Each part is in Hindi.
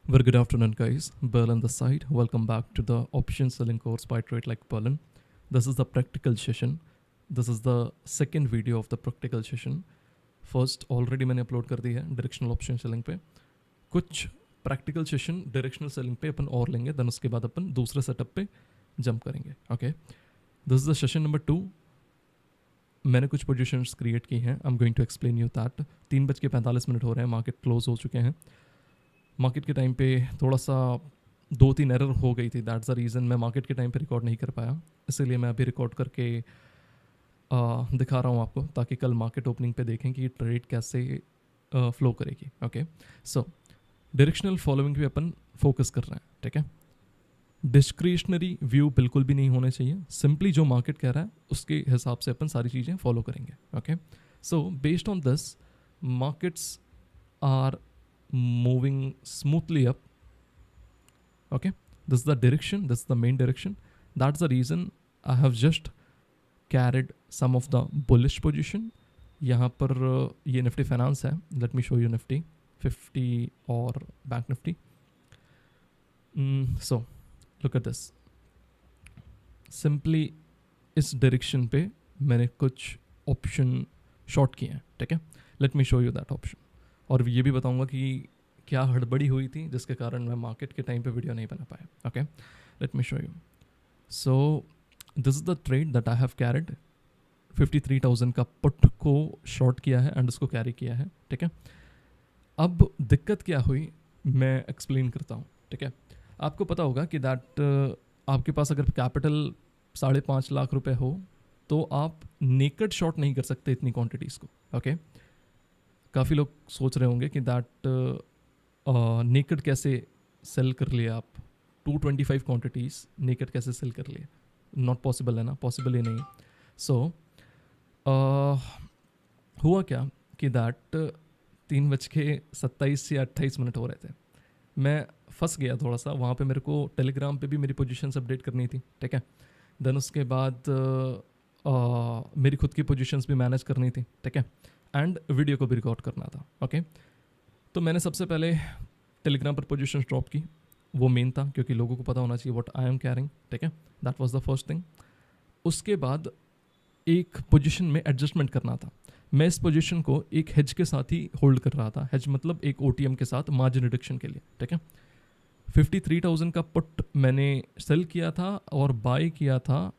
Very good afternoon, guys. Berlin the side. Welcome back to the option selling course by Trade Like Berlin. This is the practical session. This is the second video of the practical session. First already मैंने upload कर दी है directional option selling पे. कुछ practical session directional selling पे अपन और लेंगे. Then उसके बाद अपन दूसरे setup पे jump करेंगे. Okay. This is the session number 2. मैंने कुछ पोजीशंस क्रिएट की हैं. I am going to explain you that. 3:45 हो रहे हैं. मार्केट क्लोज हो चुके हैं. मार्केट के टाइम पे थोड़ा सा 2-3 एरर हो गई थी. दैट्स द रीज़न मैं मार्केट के टाइम पे रिकॉर्ड नहीं कर पाया. इसीलिए मैं अभी रिकॉर्ड करके दिखा रहा हूँ आपको, ताकि कल मार्केट ओपनिंग पे देखें कि ट्रेड कैसे फ्लो करेगी. ओके, सो डायरेक्शनल फॉलोइंग पे अपन फोकस कर रहे हैं. ठीक है, डिस्क्रिशनरी व्यू बिल्कुल भी नहीं होने चाहिए. सिंपली जो मार्केट कह रहा है उसके हिसाब से अपन सारी चीज़ें फॉलो करेंगे. Okay, so based on this markets are moving smoothly up. Okay, this is the direction, this is the main direction. That's the reason I have just carried some of the bullish position. यहाँ पर ये निफ्टी फाइनेंस है. Late me show you Nifty 50 और bank Nifty. So look at this. Simply इस डायरेक्शन पे मैंने कुछ ऑप्शन शॉर्ट किए हैं. ठीक है, late me show you that option. और ये भी बताऊंगा कि क्या हड़बड़ी हुई थी जिसके कारण मैं मार्केट के टाइम पे वीडियो नहीं बना पाया. Okay, late me show you. So this is the trade that I have carried. 53,000 का पुट को शॉर्ट किया है एंड उसको कैरी किया है. ठीक है, अब दिक्कत क्या हुई मैं एक्सप्लेन करता हूँ. ठीक है, आपको पता होगा कि दैट आपके पास अगर कैपिटल 5.5 लाख रुपए हो तो आप नेकेड शॉर्ट नहीं कर सकते इतनी क्वांटिटीज़ को. ओके, काफ़ी लोग सोच रहे होंगे कि दैट नेकेड कैसे सेल कर लिए आप. 225 क्वांटिटीज़ नेकेड कैसे सेल कर लिए. नॉट पॉसिबल है ना, पॉसिबल ही नहीं. सो हुआ क्या कि दैट 3:27 या 28 हो रहे थे. मैं फंस गया थोड़ा सा वहाँ पे. मेरे को टेलीग्राम पे भी मेरी पोजीशंस अपडेट करनी थी. ठीक है, देन उसके बाद मेरी खुद की पोजीशंस भी मैनेज करनी थी. ठीक है, एंड वीडियो को भी रिकॉर्ड करना था. ओके, तो मैंने सबसे पहले टेलीग्राम पर पोजीशन ड्रॉप की. वो मेन था क्योंकि लोगों को पता होना चाहिए व्हाट आई एम कैरिंग. ठीक है, that was the first thing. उसके बाद एक पोजीशन में एडजस्टमेंट करना था. मैं इस पोजीशन को एक हेज के साथ ही होल्ड कर रहा था. हेज मतलब एक OTM के साथ मार्जिन रिडक्शन के लिए. ठीक है, 53,000 का पुट मैंने सेल किया था और बाय किया था.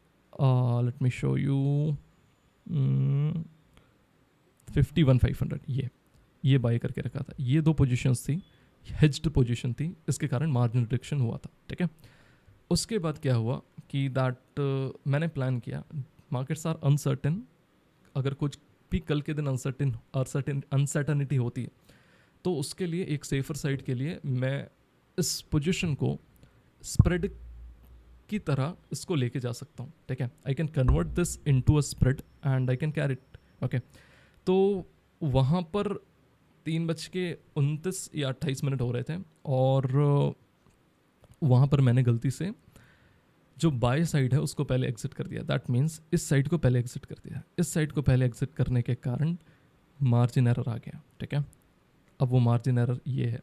Late me show you 51,500. ये बाय करके रखा था. ये दो पोजीशंस थी, हेज्ड पोजीशन थी, इसके कारण मार्जिन रिडक्शन हुआ था. ठीक है, उसके बाद क्या हुआ कि दैट मैंने प्लान किया. Markets are uncertain. अगर कुछ भी कल के दिन अनसर्टनिटी होती है तो उसके लिए एक सेफर साइड के लिए मैं इस पोजीशन को स्प्रेड की तरह इसको लेके जा सकता हूँ. ठीक है, I can convert this into a spread and I can carry it. Okay, तो वहाँ पर 3:29 या 28 हो रहे थे और वहाँ पर मैंने गलती से जो बाय साइड है उसको पहले एग्जिट कर दिया. दैट मीन्स इस साइड को पहले एग्जिट कर दिया. इस साइड को पहले एग्जिट करने के कारण मार्जिन एरर आ गया. ठीक है, अब वो मार्जिन एरर ये है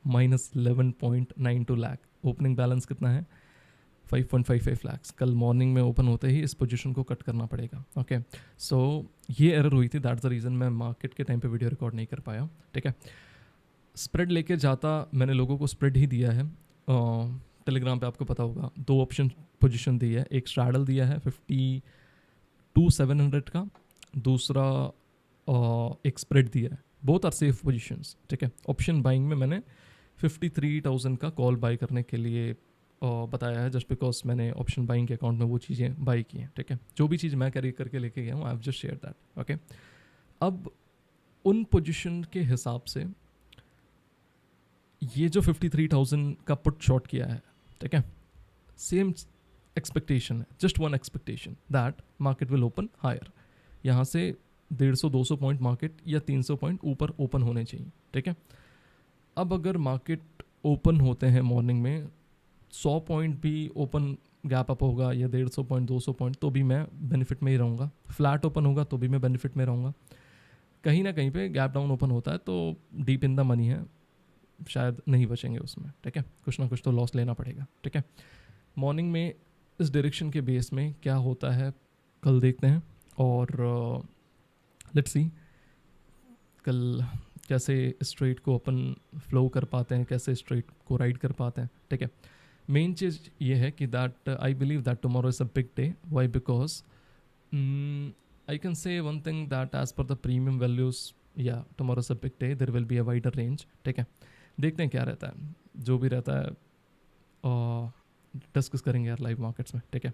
-11.92 लाख. ओपनिंग बैलेंस कितना है 5.55 लाख. कल मॉर्निंग में ओपन होते ही इस पोजीशन को कट करना पड़ेगा. ओके, सो ये एरर हुई थी. दैट्स द रीज़न मैं मार्केट के टाइम पे वीडियो रिकॉर्ड नहीं कर पाया. ठीक है, स्प्रेड लेके जाता. मैंने लोगों को स्प्रेड ही दिया है. टेलीग्राम पे आपको पता होगा 2 ऑप्शन पोजीशन दी है. एक स्ट्रैडल दिया है 52,700 का, दूसरा एक स्प्रेड दिया है. Both are safe positions. ठीक है, ऑप्शन बाइंग में मैंने 53,000 का कॉल बाई करने के लिए बताया है, जस्ट बिकॉज मैंने ऑप्शन बाइंग के अकाउंट में वो चीज़ें बाई की हैं. ठीक है, जो भी चीज़ मैं कैरी करके लेके गया हूँ I have just share that. Okay, अब उन पोजीशन के हिसाब से ये जो 53,000 का पुट शॉर्ट किया है. ठीक है, सेम एक्सपेक्टेशन है, just one expectation that market will open higher. यहाँ से 150-200 पॉइंट मार्केट या 300 पॉइंट ऊपर ओपन होने चाहिए. ठीक है, अब अगर मार्केट ओपन होते हैं मॉर्निंग में 100 पॉइंट भी ओपन गैप अप होगा या 150 पॉइंट 200 पॉइंट तो भी मैं बेनिफिट में ही रहूँगा. फ्लैट ओपन होगा तो भी मैं बेनिफिट में रहूँगा. कहीं ना कहीं पे गैप डाउन ओपन होता है तो डीप इन द मनी है. शायद नहीं बचेंगे उसमें, ठीक है, कुछ ना कुछ तो लॉस लेना पड़ेगा, ठीक है। मॉर्निंग में इस डायरेक्शन के बेस में क्या होता है कल देखते हैं, और लेट्स सी कल कैसे स्ट्रेट को अपन फ्लो कर पाते हैं, कैसे स्ट्रेट को राइड कर पाते हैं, ठीक है। मेन चीज़ ये है कि that I believe that tomorrow is a big day. Why? Because I can say one thing that as per the premium values, yeah, tomorrow's a big day. There will be a wider range. ठीक है, देखते हैं क्या रहता है, जो भी रहता है डिस्कस करेंगे यार लाइव मार्केट्स में, ठीक है।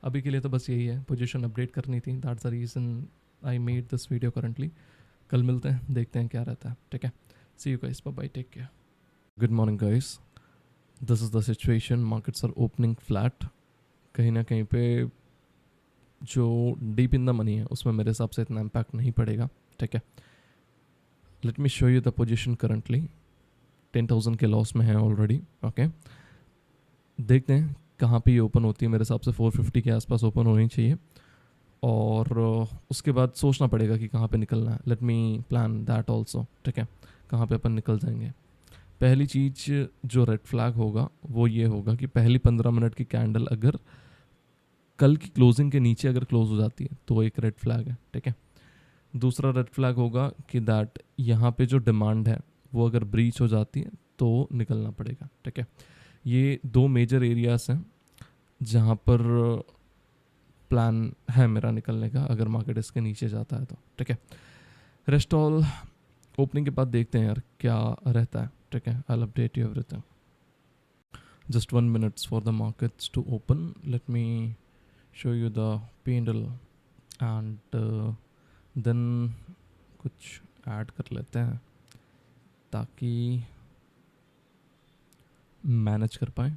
अभी के लिए तो बस यही है, पोजीशन अपडेट करनी थी, that's the reason I made this video currently. कल मिलते हैं, देखते हैं क्या रहता है, ठीक है। See you guys, bye bye, take care. Good morning guys, this is the situation, markets are opening flat. कहीं ना कहीं पे जो डीप इन द मनी है उसमें मेरे हिसाब से इतना इम्पैक्ट नहीं पड़ेगा, ठीक है। Late me show you the position currently, 10,000 के लॉस में है ऑलरेडी, ओके। देखते हैं कहाँ पे ये ओपन होती है, मेरे हिसाब से 450 के आसपास ओपन होनी चाहिए, और उसके बाद सोचना पड़ेगा कि कहाँ पे निकलना है। Let me plan that also, ठीक है, कहाँ पे अपन निकल जाएंगे। पहली चीज़ जो रेड फ्लैग होगा वो ये होगा कि पहली 15 मिनट की कैंडल अगर कल की क्लोजिंग के नीचे अगर क्लोज हो जाती है तो एक रेड फ्लैग है, ठीक है। दूसरा रेड फ्लैग होगा कि दैट यहाँ पे जो डिमांड है वो अगर ब्रीच हो जाती है तो निकलना पड़ेगा, ठीक है। ये दो मेजर एरियाज हैं जहाँ पर प्लान है मेरा निकलने का अगर मार्केट इसके नीचे जाता है तो, ठीक है। रेस्ट ऑल ओपनिंग के बाद देखते हैं यार क्या रहता है, ठीक है। I will update you everything. Just 1 minute for the markets to open. Let me show you the P&L and then कुछ ऐड कर लेते हैं ताकि मैनेज कर पाए।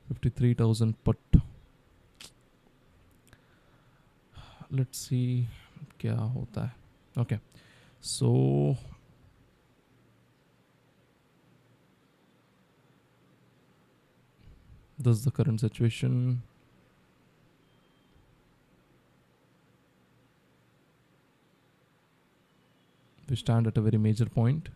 53,000 पुट, लेट्स सी क्या होता है, okay. So this is the current situation. We stand at a very major point.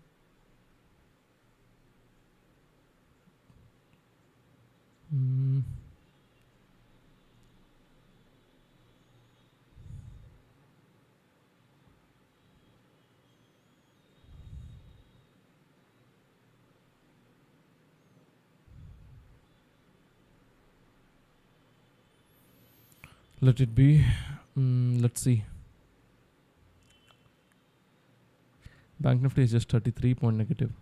Let it be. Let's see. Bank Nifty is just 33 point negative.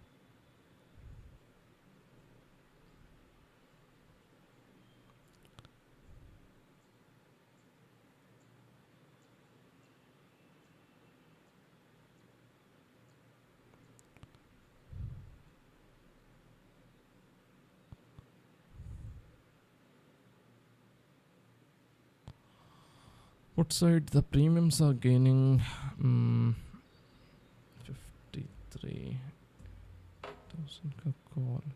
What side the premiums are gaining? 53,000 का कॉल।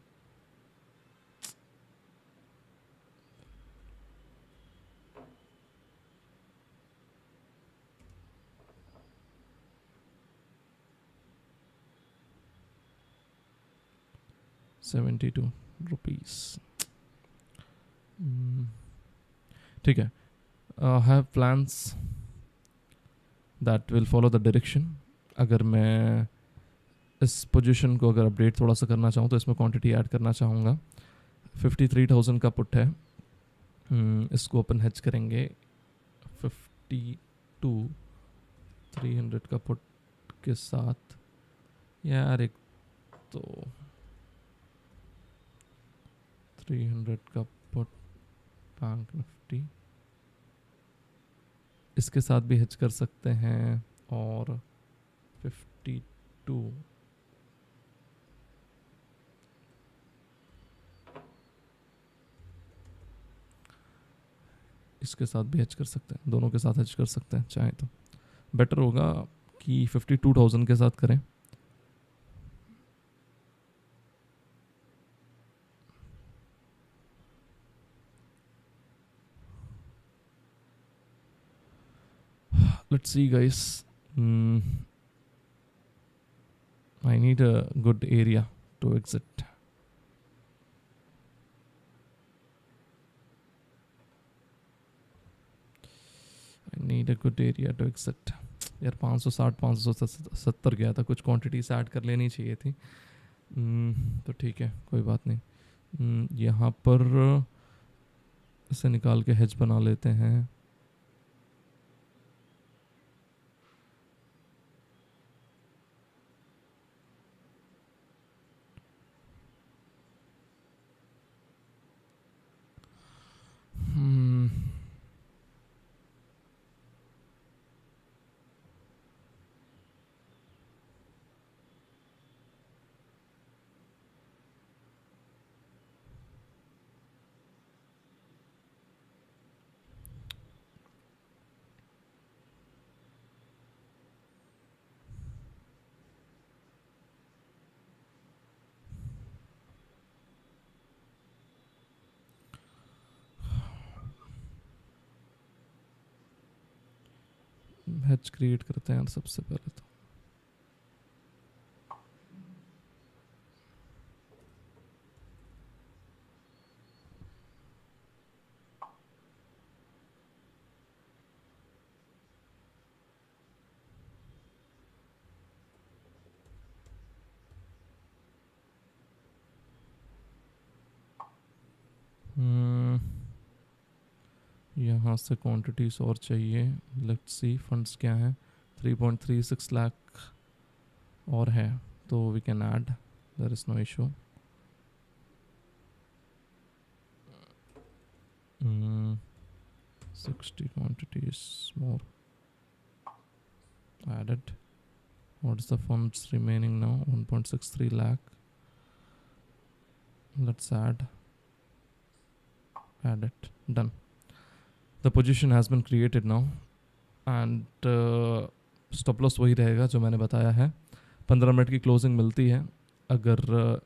₹72। ठीक है, have plans that will follow the direction। अगर मैं इस पोजीशन को अगर अपडेट थोड़ा सा करना चाहूँ तो इसमें क्वांटिटी ऐड करना चाहूँगा। 53,000 का पुट है, इसको अपन हेज करेंगे 52,300 का पुट के साथ। यार एक तो 300 का पुट बैंक निफ्टी, इसके साथ भी हेज कर सकते हैं, और 52 इसके साथ भी हेज कर सकते हैं, दोनों के साथ हेज कर सकते हैं चाहे तो। बेटर होगा कि 52,000 के साथ करें। Let's see guys, I need a good area to exit. Need a good area to exit. यार 560 570 गया था, कुछ क्वांटिटीज ऐड कर लेनी चाहिए थी। तो ठीक है, कोई बात नहीं। यहाँ पर इसे निकाल के हेज बना लेते हैं। हेज क्रिएट करते हैं सबसे पहले तो। यहाँ से क्वांटिटीज और चाहिए। लेट्स सी फंड्स क्या हैं। 3.36 लाख और है तो we can add, there is no issue. 60 quantities more added. What is the funds remaining now? 1.63 lakh. Let's add it. Done. The position has been created now and stop loss वही रहेगा जो मैंने बताया है। 15 मिनट की क्लोजिंग मिलती है अगर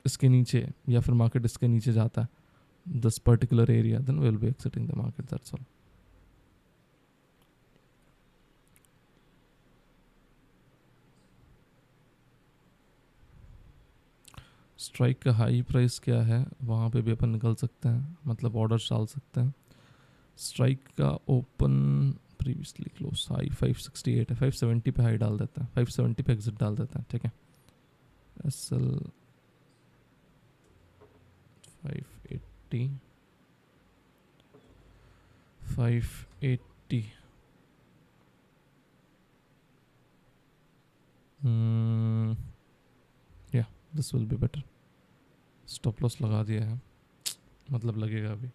इसके नीचे या फिर मार्केट इसके नीचे जाता है this particular area, then we will be exiting the market, that's all. Strike का हाई प्राइस क्या है वहाँ पे भी अपन निकल सकते हैं, मतलब ऑर्डर डाल सकते हैं। स्ट्राइक का ओपन प्रीवियसली क्लोज हाई 568 है, 570 पे हाई डाल देते हैं, 570 पे एग्जिट डाल देते हैं, ठीक है। SL 580 580 या this will be better. Stop loss लगा दिया है, मतलब लगेगा अभी।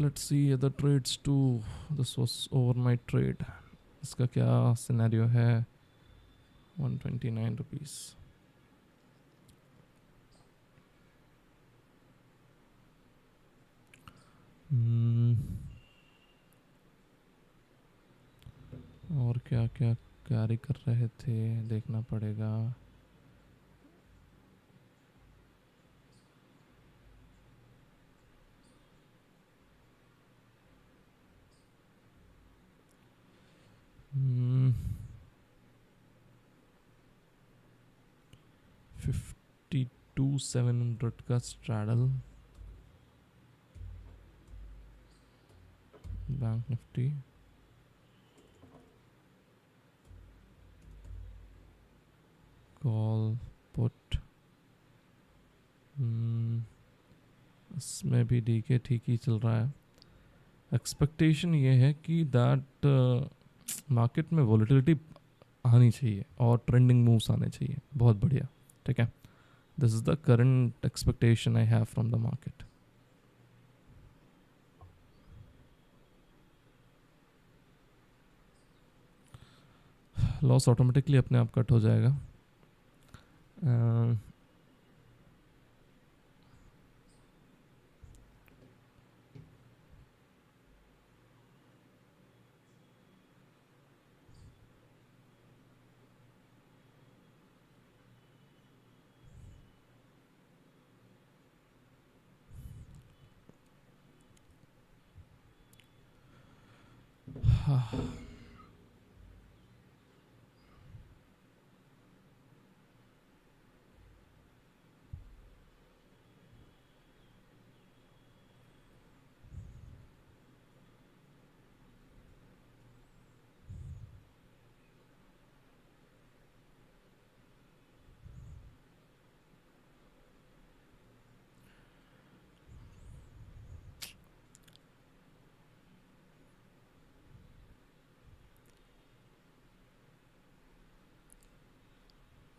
Let's see other trades too. This was overnight trade. इसका क्या सिनेरियो है? 129 रुपीस। और क्या क्या कैरी कर रहे थे देखना पड़ेगा। Hmm. 52,700 का straddle bank Nifty. Call put इसमें भी डीके ठीक ही चल रहा है। एक्सपेक्टेशन ये है कि दैट मार्केट में वॉलेटिलिटी आनी चाहिए और ट्रेंडिंग मूव्स आने चाहिए। बहुत बढ़िया, ठीक है। This is the current expectation I have from the market. Loss automatically अपने आप कट हो जाएगा।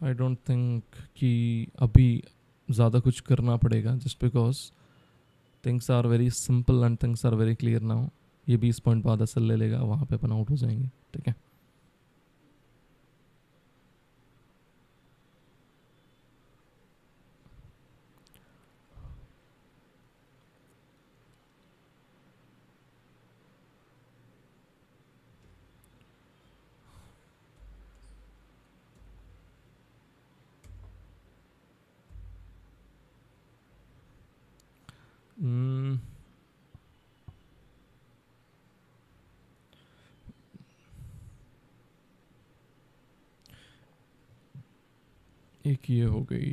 आई डोंट थिंक कि अभी ज़्यादा कुछ करना पड़ेगा, just because things are very simple and things are very clear now. ये 20 पॉइंट बाद असल ले लेगा, वहाँ पे अपन आउट हो जाएंगे. ठीक है. Hmm, एक ये हो गई.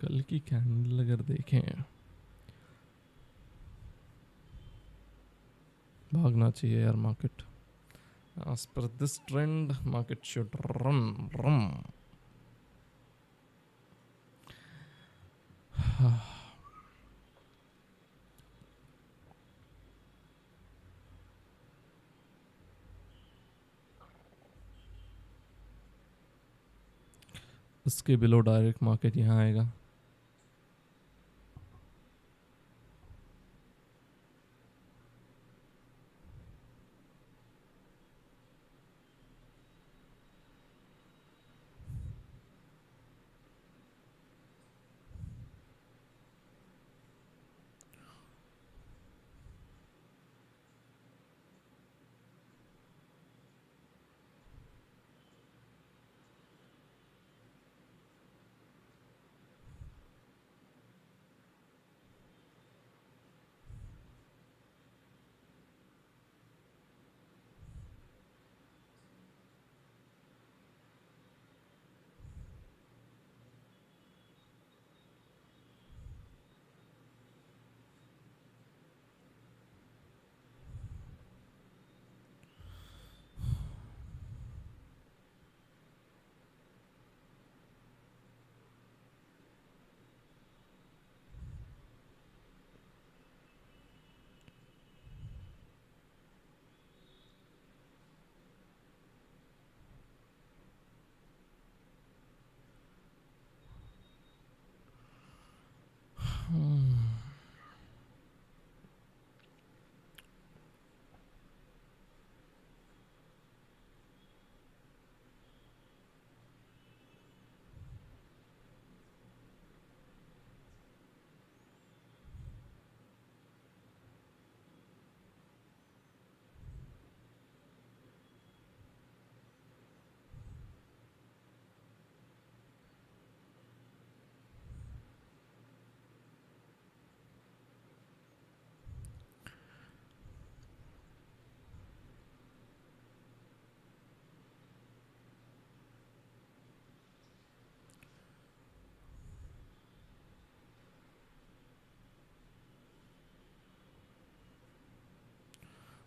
कल की कैंडल अगर देखें, भागना चाहिए यार market. As per this trend, market should run. इसके बिलो डायरेक्ट मार्केट यहाँ आएगा.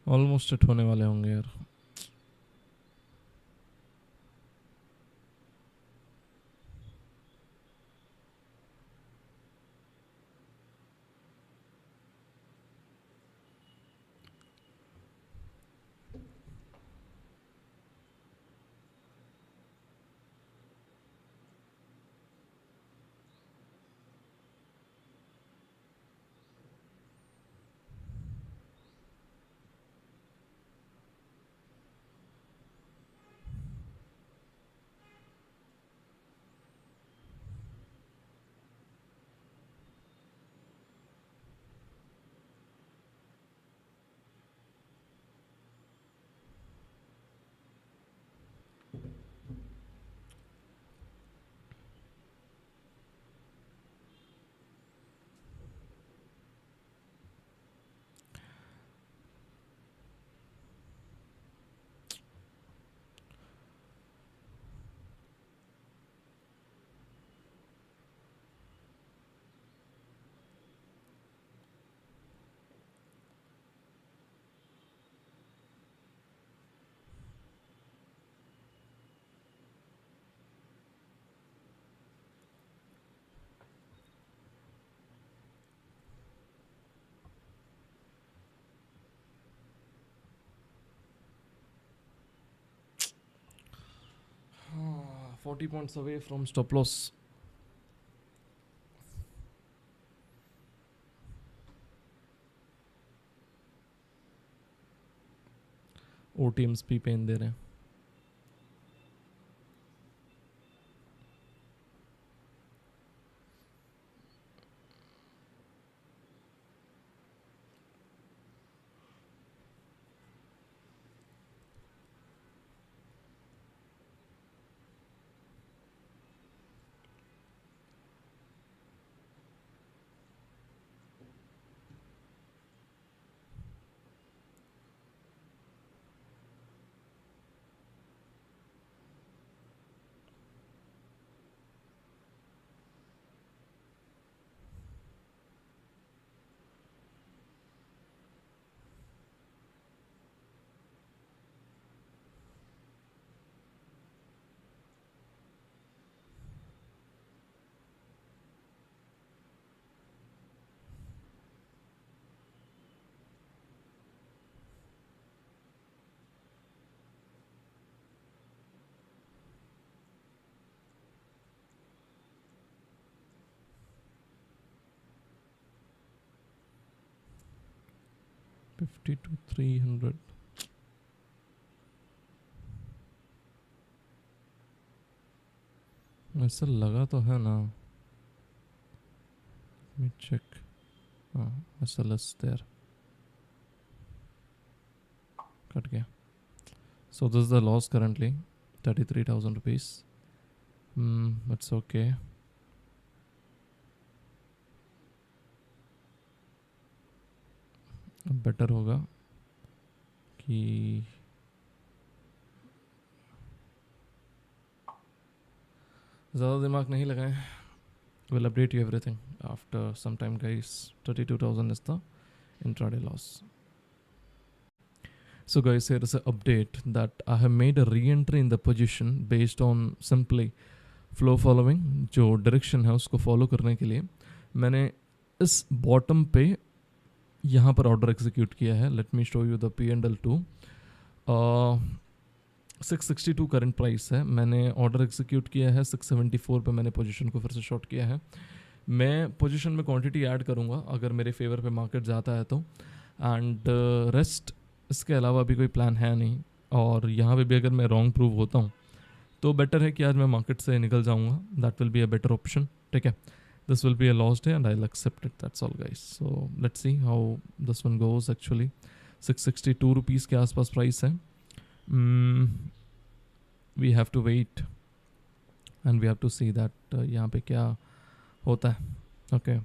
ऑलमोस्ट हिट होने वाले होंगे यार. 40 points away from stop loss. OTMs भी पेन दे रहे हैं. $50 to 300. ऐसा लगा तो है ना. Let me check. SLS there. Cut गया. So this is the loss currently, 33,000 rupees. That's okay. अब बेटर होगा कि ज़्यादा दिमाग नहीं लगाएं. We'll update you everything after some time, guys. 32,000 is the intraday loss. So guys, here is an update that I have made a re-entry in the position based on simply flow following. जो direction है उसको follow करने के लिए मैंने इस bottom पे यहाँ पर ऑर्डर एग्जीक्यूट किया है. Late me show you the P&L2. 662 current price है. मैंने ऑर्डर एग्जीक्यूट किया है 674 पे. मैंने पोजीशन को फिर से शॉर्ट किया है. मैं पोजीशन में क्वांटिटी ऐड करूँगा अगर मेरे फेवर पे मार्केट जाता है तो. एंड रेस्ट इसके अलावा भी कोई प्लान है नहीं. और यहाँ पे भी अगर मैं रॉन्ग प्रूव होता हूँ तो बेटर है कि आज मैं मार्केट से निकल जाऊँगा. That will be a better option. ठीक है. This will be a lost day and I'll accept it. That's all, guys. So let's see how this one goes. Actually 662 rupees के आसपास प्राइस है. We have to wait and we have to see that यहाँ पे क्या होता है. Okay,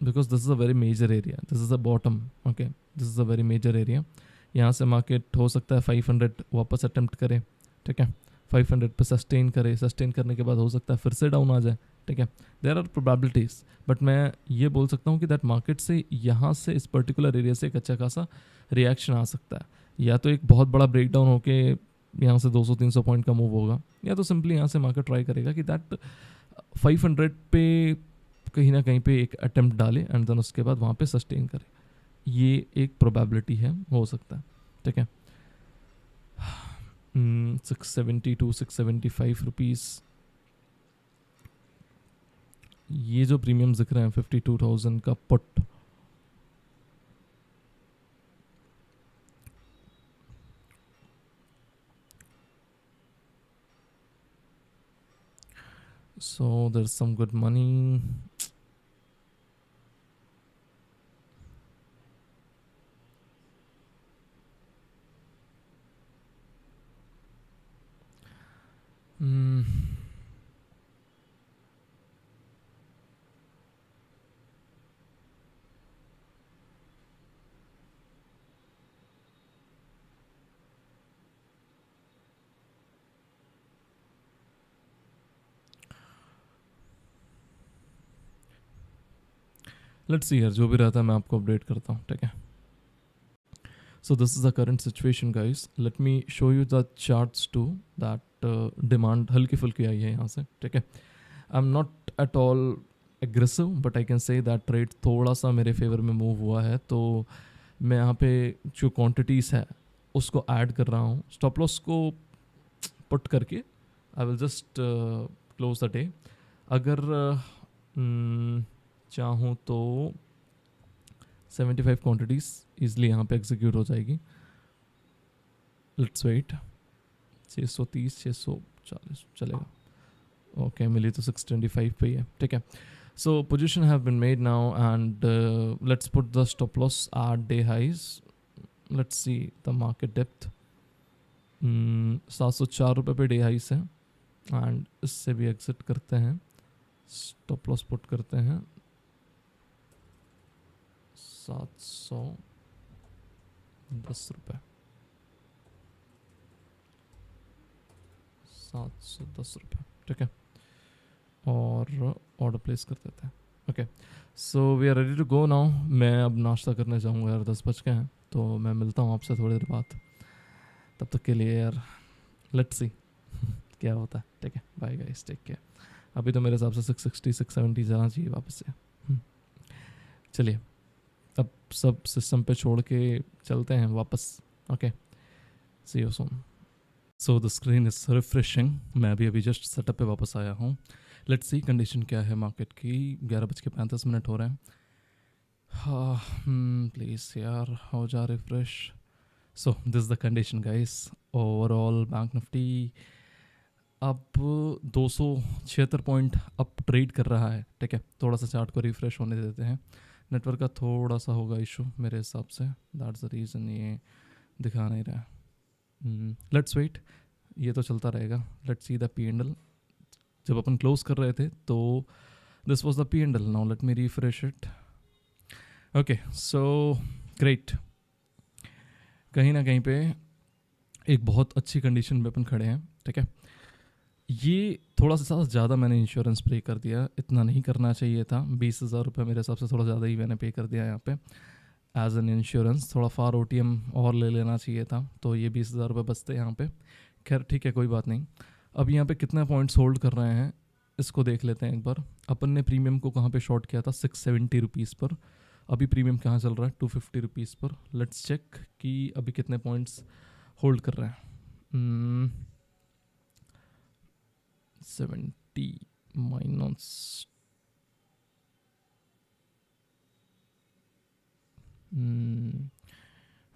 because this is a very major area. This is the bottom. Okay, this is a very major area. यहाँ से मार्केट हो सकता है 500 वापस अटेम्प्ट करे. ठीक है. 500 पे सस्टेन करे. सस्टेन करने के बाद हो सकता है फिर से डाउन आ जाए. ठीक है. There are probabilities. बट मैं ये बोल सकता हूँ कि दैट मार्केट से यहाँ से इस पर्टिकुलर एरिया से एक अच्छा खासा रिएक्शन आ सकता है. या तो एक बहुत बड़ा ब्रेक डाउन होके यहाँ से 200-300 पॉइंट का मूव होगा, या तो सिंपली यहाँ से मार्केट ट्राई करेगा कि दैट 500 पे कहीं ना कहीं पे एक अटेम्प्ट डाले एंड देन उसके बाद वहाँ पे सस्टेन करे. ये एक प्रोबेबिलिटी है, हो सकता है. ठीक है. 670 to 675 रुपीज़ ये जो प्रीमियम दिख रहे हैं 52,000 का put. So there's some good money. Let's see यार, जो भी रहता है मैं आपको अपडेट करता हूँ. ठीक है. So this is the current situation guys. Let me show you the charts to that demand हल्की फुल्की आई है यहाँ से. ठीक है. I am not at all aggressive but I can say that trade थोड़ा सा मेरे फेवर में मूव हुआ है. तो मैं यहाँ पे जो क्वांटिटीज़ है उसको ऐड कर रहा हूँ. स्टॉप लॉस को पुट करके I will just close the day. अगर चाहूँ तो 75 क्वांटिटीज़ ईजिली यहाँ पे एग्जीक्यूट हो जाएगी. Let's wait. 630 640 चलेगा. ओके मिली तो 625 पे ही है. ठीक है. So position have been made now and let's put the stop loss at day highs. Let's see the market depth. 704 रुपये पे डे हाइस है एंड इससे भी एग्जिट करते हैं. स्टॉप लॉस पुट करते हैं 710 रुपये. 710 रुपये. ठीक है. और ऑर्डर प्लेस कर देते हैं. Okay so we are ready to go now. मैं अब नाश्ता करने जाऊँगा यार. 10 बज गए हैं तो मैं मिलता हूँ आपसे थोड़ी देर बाद. तब तक के लिए यार लेट्स सी क्या होता है. ठीक है. Bye guys. Take care. अभी तो मेरे हिसाब से 660 670 जाना चाहिए वापस से. चलिए अब सब सिस्टम पे छोड़ के चलते हैं वापस. Okay see you soon. So the screen is refreshing. मैं अभी जस्ट सेटअप पे वापस आया हूँ. लेट्स सी कंडीशन क्या है मार्केट की. 11:35 हो रहे हैं. हाँ प्लीज़ यार हो जा refresh. So this the condition guys. Overall bank Nifty अब 276 पॉइंट अप ट्रेड कर रहा है. ठीक है. थोड़ा सा चार्ट को रिफ्रेश होने देते हैं. नेटवर्क का थोड़ा सा होगा इशू मेरे हिसाब से. दैट्स द रीज़न ये दिखा नहीं रहा है. Let's wait. ये तो चलता रहेगा. Let's see the P&L. जब अपन क्लोज कर रहे थे तो this was the P&L. Now let me refresh it. Okay so great. कहीं ना कहीं पे एक बहुत अच्छी कंडीशन में अपन खड़े हैं. ठीक है. ये थोड़ा सा ज़्यादा मैंने इंश्योरेंस पे कर दिया. इतना नहीं करना चाहिए था. 20,000 रुपये मेरे हिसाब से थोड़ा ज़्यादा ही मैंने पे कर दिया यहाँ पे एज एन इंश्योरेंस. थोड़ा फार OTM और ले लेना चाहिए था तो ये 20,000 रुपये बचते यहाँ पे. खैर ठीक है कोई बात नहीं. अब यहाँ पे कितने पॉइंट्स होल्ड कर रहे हैं इसको देख लेते हैं एक बार. अपन ने प्रीमियम को कहाँ पे शॉर्ट किया था 670 रुपीज़ पर. अभी प्रीमियम कहाँ चल रहा है 250 रुपीज़ पर. लेट्स चेक कि अभी कितने पॉइंट्स होल्ड कर रहे हैं. 70 माइनस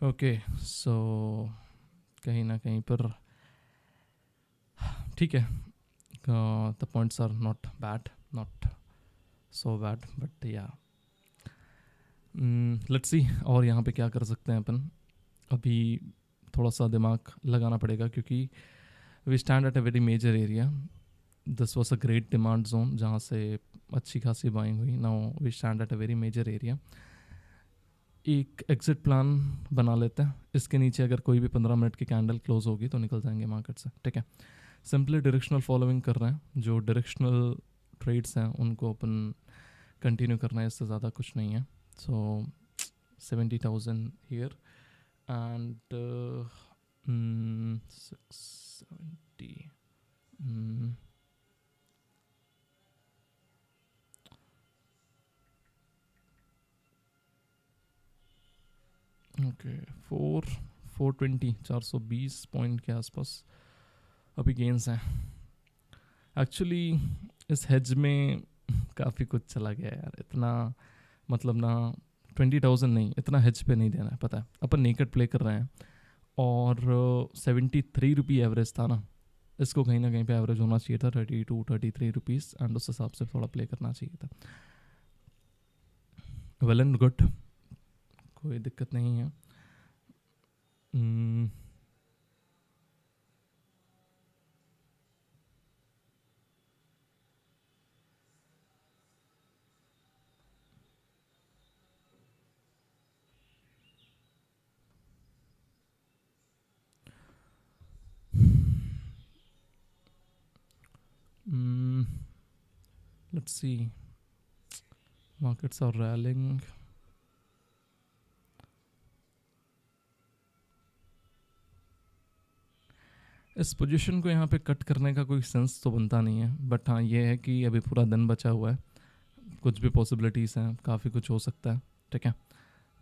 ओके सो कहीं ना कहीं पर ठीक है. The points are not bad. Not so bad but yeah let's see. और यहाँ पे क्या कर सकते हैं अपन. अभी थोड़ा सा दिमाग लगाना पड़ेगा क्योंकि we stand at a very major area. This was a great demand zone जहाँ से अच्छी खासी बाइंग हुई. Now we stand at a very major area. एक एग्जिट प्लान बना लेते हैं. इसके नीचे अगर कोई भी 15 मिनट की कैंडल क्लोज होगी तो निकल जाएंगे मार्केट से. ठीक है. सिंपली डायरेक्शनल फॉलोइंग कर रहे हैं. जो डायरेक्शनल ट्रेड्स हैं उनको अपन कंटिन्यू करना है. इससे ज़्यादा कुछ नहीं है. सो 70,000 हियर एंड 670. ओके 420 420 पॉइंट के आसपास अभी गेंस हैं. एक्चुअली इस हेज में काफ़ी कुछ चला गया यार. इतना मतलब ना 20,000 नहीं, इतना हेज पे नहीं देना है. पता है अपन नेकेड प्ले कर रहे हैं और 73 रुपी एवरेज था ना. इसको कहीं ना कहीं पे एवरेज होना चाहिए था 32 33 रुपीज़ एंड उस हिसाब से थोड़ा प्ले करना चाहिए था. Well and good. कोई दिक्कत नहीं है. Let's see. Markets are rallying. इस पोजीशन को यहाँ पे कट करने का कोई सेंस तो बनता नहीं है. बट हाँ ये है कि अभी पूरा दिन बचा हुआ है. कुछ भी पॉसिबिलिटीज़ हैं. काफ़ी कुछ हो सकता है. ठीक है.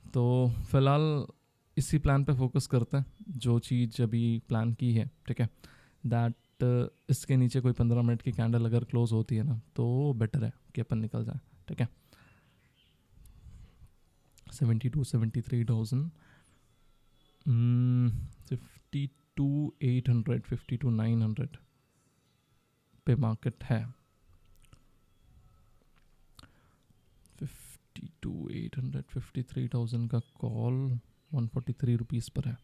तो फ़िलहाल इसी प्लान पे फोकस करते हैं जो चीज़ अभी प्लान की है. ठीक है. दैट इसके नीचे कोई 15 मिनट की कैंडल अगर क्लोज होती है ना तो बेटर है कि अपन निकल जाए, ठीक है। 72-73,000, 52,800, 52,900 पे मार्केट है। 52,800, 53,000 का कॉल 143 रुपीज़ पर है।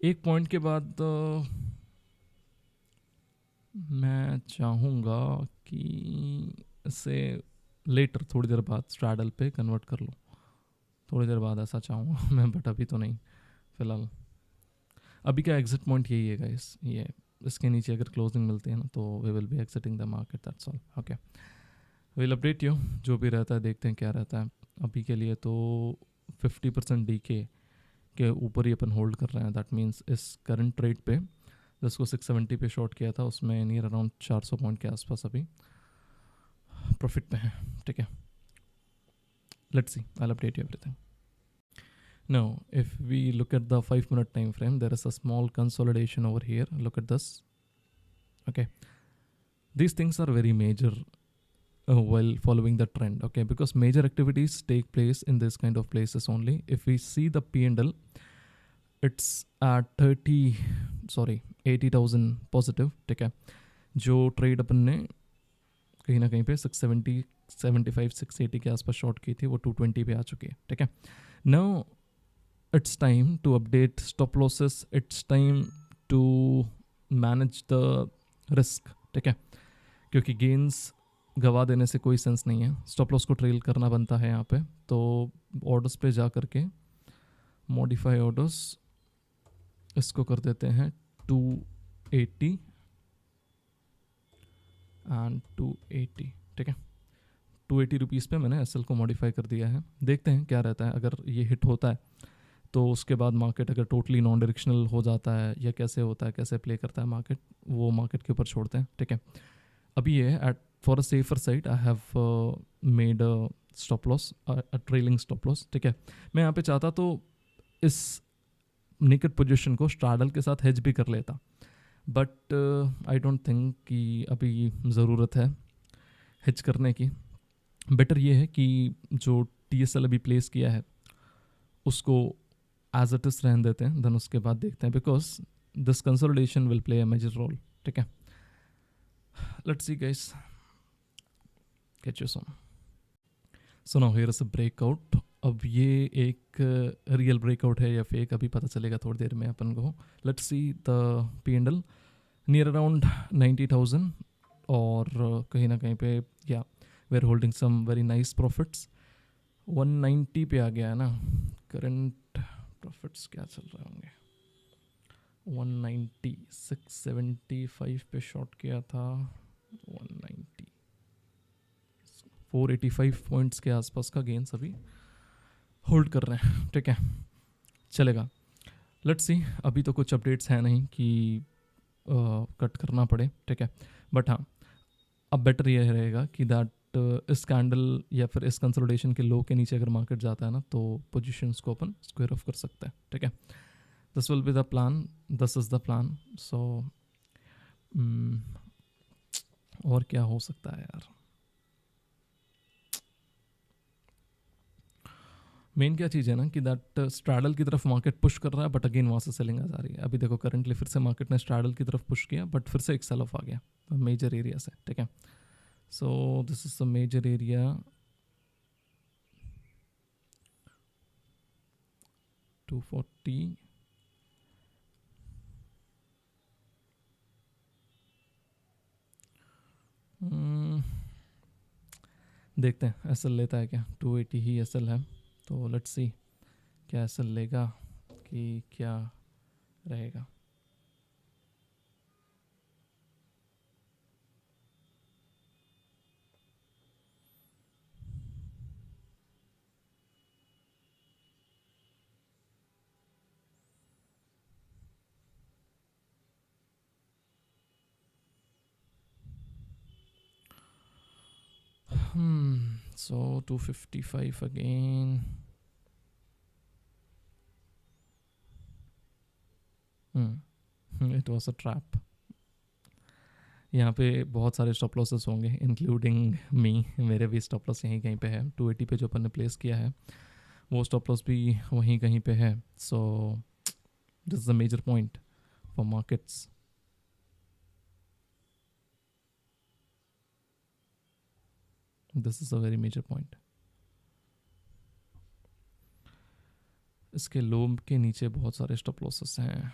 एक पॉइंट के बाद मैं चाहूँगा कि इसे लेटर थोड़ी देर बाद स्ट्रैडल पे कन्वर्ट कर लूँ, थोड़ी देर बाद ऐसा चाहूँगा मैं, बट अभी तो नहीं फ़िलहाल। अभी का एग्जिट पॉइंट यही है गाइस, ये इसके नीचे अगर क्लोजिंग मिलती है ना तो we will be exiting the market, that's all. Okay, will update you जो भी रहता है, देखते हैं क्या रहता है। अभी के लिए तो 50% डीके के ऊपर ही अपन होल्ड कर रहे हैं। दैट मीन्स इस करंट ट्रेड पे जिसको 670 पे शॉर्ट किया था उसमें नियर अराउंड 400 पॉइंट के आसपास अभी प्रॉफिट पे है, ठीक है। Let's C, I will update you everything. Now, if we look at the 5-minute time frame, there is a small consolidation over here. Look at this. Okay, these things are very major while following the trend. Okay, because major activities take place in this kind of places only. If we see the P&L, it's at 80,000 positive, ठीक है। जो ट्रेड अपन ने कहीं ना कहीं पे 670, 75, 680 के आसपास शॉर्ट की थी वो 220 पे आ चुकी है, ठीक है। Now it's time to update stop losses, it's time to manage the risk, ठीक है। क्योंकि गेन्स गवा देने से कोई सेंस नहीं है, स्टॉप लॉस को ट्रेल करना बनता है यहाँ पे। तो ऑर्डर्स पे जा करके मॉडिफाई ऑर्डर्स इसको कर देते हैं 280 एंड 280, ठीक है। 280 रुपीज़ पे मैंने एसएल को मॉडिफाई कर दिया है। देखते हैं क्या रहता है। अगर ये हिट होता है तो उसके बाद मार्केट अगर टोटली नॉन डायरेक्शनल हो जाता है या कैसे होता है, कैसे प्ले करता है मार्केट, वो मार्केट के ऊपर छोड़ते हैं, ठीक है। अभी ये at for a safer side I have made a stop loss, a trailing stop loss, ठीक है। मैं यहाँ पे चाहता तो इस निकट पोजीशन को स्ट्रैडल के साथ हेज भी कर लेता, बट आई डोंट थिंक कि अभी ज़रूरत है हेज करने की। बेटर ये है कि जो TSL अभी प्लेस किया है उसको एज इट इज रहने देते हैं, देन उसके बाद देखते हैं, because this consolidation will play a major role, ठीक है। Let's see guys, catch you soon. So now here is a breakout. अब ये एक रियल ब्रेकआउट है या फेक अभी पता चलेगा थोड़ी देर में अपन को। Let's see the P&L near around 90,000 और कहीं ना कहीं पे yeah we are holding some very nice profits. 190 पे आ गया है ना, करंट प्रॉफिट्स क्या चल रहे होंगे। 190, 675 पे शॉर्ट किया था, 190, 485 पॉइंट्स के आसपास का गेंस अभी होल्ड कर रहे हैं, ठीक है। चलेगा, लेट्स सी। अभी तो कुछ अपडेट्स हैं नहीं कि कट करना पड़े, ठीक है। बट हाँ, अब बेटर ये रहेगा कि दैट इस कैंडल या फिर इस कंसोलिडेशन के लो के नीचे अगर मार्केट जाता है ना तो पोजीशंस को अपन स्क्वायर ऑफ कर सकते हैं, ठीक है। This will be the plan, this is the plan. So और क्या हो सकता है यार। मेन क्या चीज़ है ना कि दैट स्ट्रैडल की तरफ मार्केट पुश कर रहा है, बट अगेन वहाँ से सेलिंग आ जा रही है। अभी देखो करंटली फिर से मार्केट ने स्ट्रैडल की तरफ पुश किया, बट फिर से एक सेल ऑफ आ गया मेजर एरिया से, ठीक है। So this is the major area, 240, देखते हैं एसएल लेता है क्या। 280 ही एसएल है, तो लेट्स सी क्या एसएल लेगा कि क्या रहेगा। So 255 again. It was a trap. यहाँ पे बहुत सारे स्टॉप लॉसेस होंगे इंक्लूडिंग मी. मेरे भी स्टॉप लॉस यहीं कहीं पे है. 280 पे जो अपन ने प्लेस किया है वो स्टॉप लॉस भी वहीं कहीं पे है. So this is a major point for markets. This is a very major point. इसके लो के नीचे बहुत सारे स्टॉप लॉसेस हैं.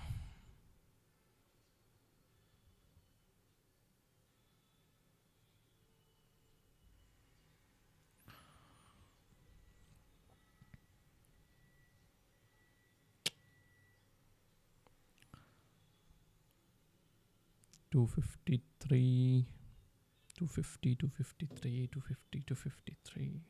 टू 250, 253, 250, 253.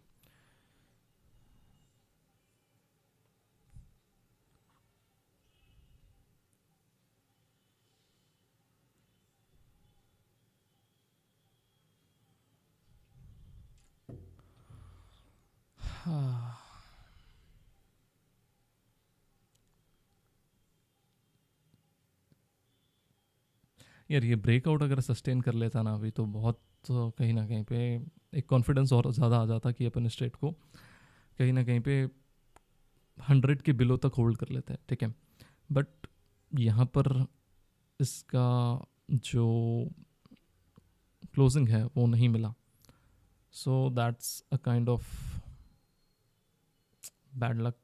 यार ये ब्रेकआउट अगर सस्टेन कर लेता ना अभी तो बहुत कहीं ना कहीं पे एक कॉन्फिडेंस और ज़्यादा आ जाता कि अपन स्ट्रेट को कहीं ना कहीं पे 100 के बिलो तक होल्ड कर लेते हैं. ठीक है. बट यहाँ पर इसका जो क्लोजिंग है वो नहीं मिला. So that's a kind of bad luck.